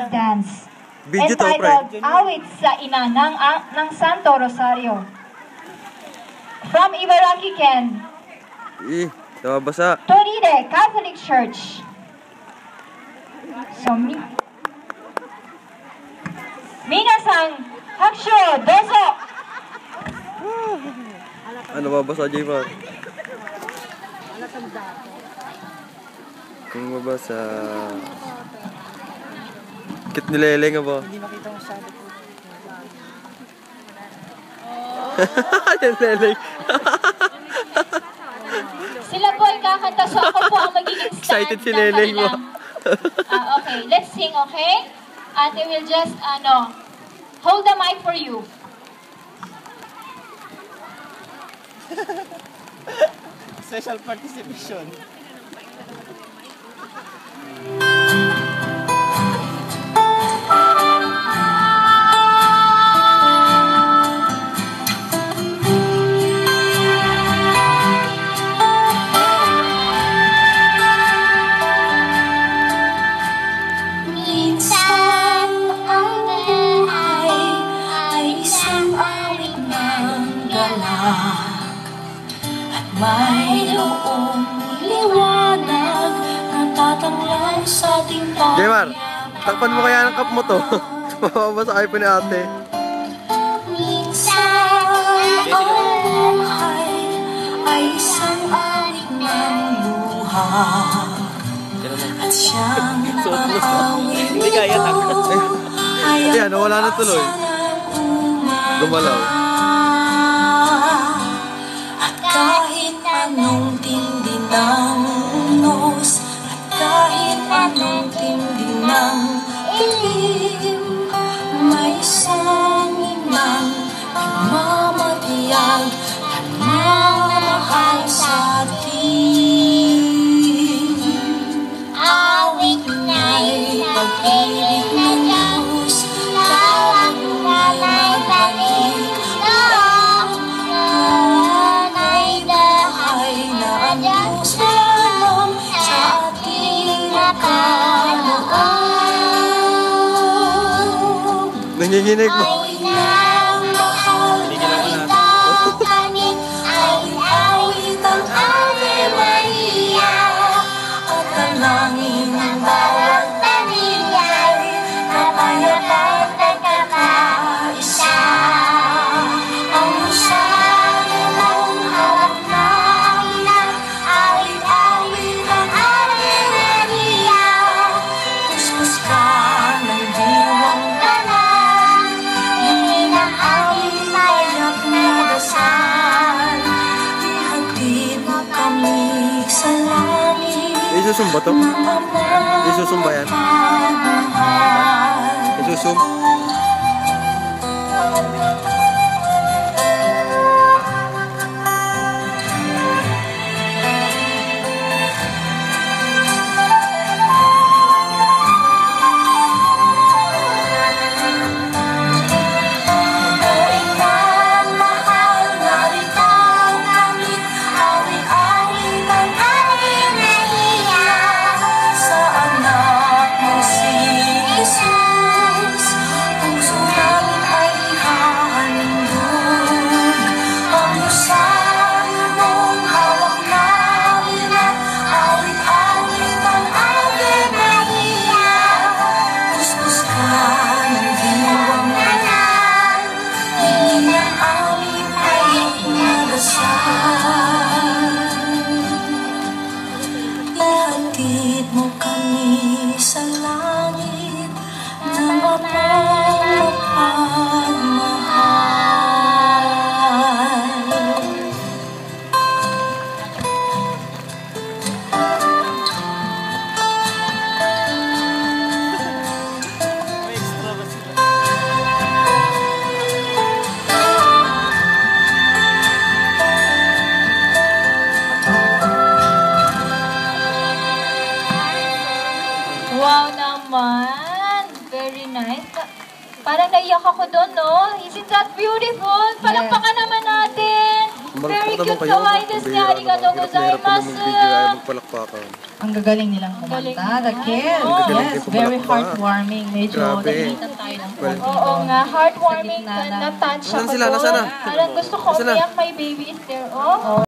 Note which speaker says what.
Speaker 1: dance
Speaker 2: Video to,
Speaker 1: entitled Awit sa Ina ng Santo Rosario. From Ibaraki Ken,
Speaker 2: Nababasa.
Speaker 1: Toride Catholic Church. So, Minasan, hakushu, dozo!
Speaker 2: Nababasa, J-Mar. Kung mabasa. Kit nilele nga ba? Hindi makita masyado po. Yan lele.
Speaker 1: Sila po ay kakanta, so ako po ang magiging stand
Speaker 2: excited si Lele mo.
Speaker 1: Okay, let's sing, okay? Ate will just, hold the mic for you.
Speaker 3: Special participation.
Speaker 4: Mayroong liwanag na tatanglan sa ating pamilya.
Speaker 2: Jaymar, takpan mo kaya ng cup mo to. Mababasa kayo po ni ate.
Speaker 4: Minsan ang buhay ay isang awit ng luha at siyang pag-awit nito ay
Speaker 2: Ayan, nawala na tuloy. Gumalaw.
Speaker 4: Kahit anong tindi ng unos at kahit anong tindi ng ilim, may isang inang nagmamatiyag at mamahal sa atin. Awit na'y pag-ibig ng Diyos, tawag na'y balik sa ating nakaloob.
Speaker 2: Nanginginig mo.
Speaker 4: Awit ng mahal na ikaw kami, awit ang Ave Maria, at dalangin ng bawat pamilya, kapayapa at nagkakaisa. Ang rosario mong hawak na ilang, awit-awit ang Ave Maria, kuskus ka ng diwang tanan, hingin ang awit mayak na dasal, ihatid mo kami sa langit.
Speaker 2: Isusumba to? Isusumba yan? Isusum? Ihatid mo kami sa langit ng mapagmahal.
Speaker 1: Wow naman! Very nice. Parang naiyak ako doon, no? Isn't that beautiful? Palakpakan naman natin! Very
Speaker 2: naman
Speaker 1: cute
Speaker 2: kayo.
Speaker 1: kawaii desu ne. Arigatou
Speaker 2: Hirap na hirap naman
Speaker 1: gozaimasu.
Speaker 2: mag-video ay magpalakpakan.
Speaker 5: Ang gagaling nilang kumanta, the kids.
Speaker 2: Ang gagaling
Speaker 5: Yes,
Speaker 2: din
Speaker 5: very
Speaker 2: pumalakpak.
Speaker 5: heartwarming. Medyo
Speaker 2: Grabe.
Speaker 5: naginitan tayo ng
Speaker 2: Well,
Speaker 5: konti
Speaker 1: Oo
Speaker 5: doon.
Speaker 1: nga, heartwarming.
Speaker 5: Sa gitna na.
Speaker 1: Na-touch
Speaker 2: Nasaan
Speaker 1: ako
Speaker 2: sila?
Speaker 1: doon.
Speaker 2: Nasaan na?
Speaker 1: Parang gusto ko
Speaker 2: Nasaan na?
Speaker 1: umiyak, my baby is there. Oh.